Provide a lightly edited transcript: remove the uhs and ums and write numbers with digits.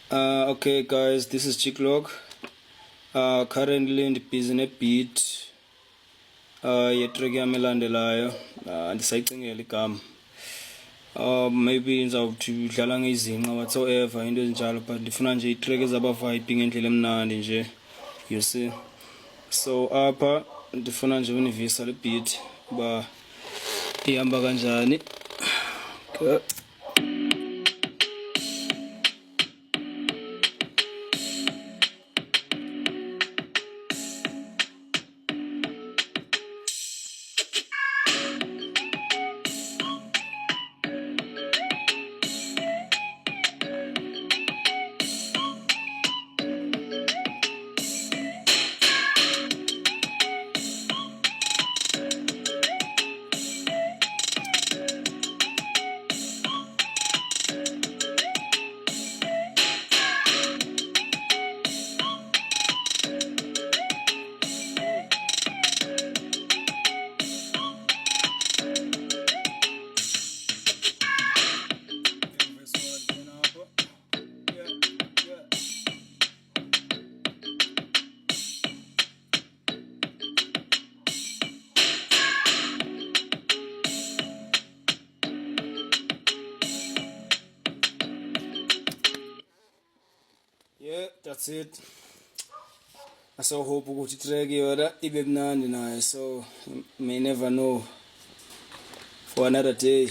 Okay, guys, this is Chicklock. Currently busy beat. Yetrack yami elandelayo. Andisayicingela igama. Maybe ngizawuthi udlala ngezinqa whatsoever into ezinjalo, but ndifuna nje itrack ezaba-vibe ngendlela emnandi nje. You see. So apha ndifuna nje univisa le beat uba ihamba kanjani. Okay. Yeah, that's it. So hope ukuthi itrack yona ibe mnandi nayo, so may never know for another day.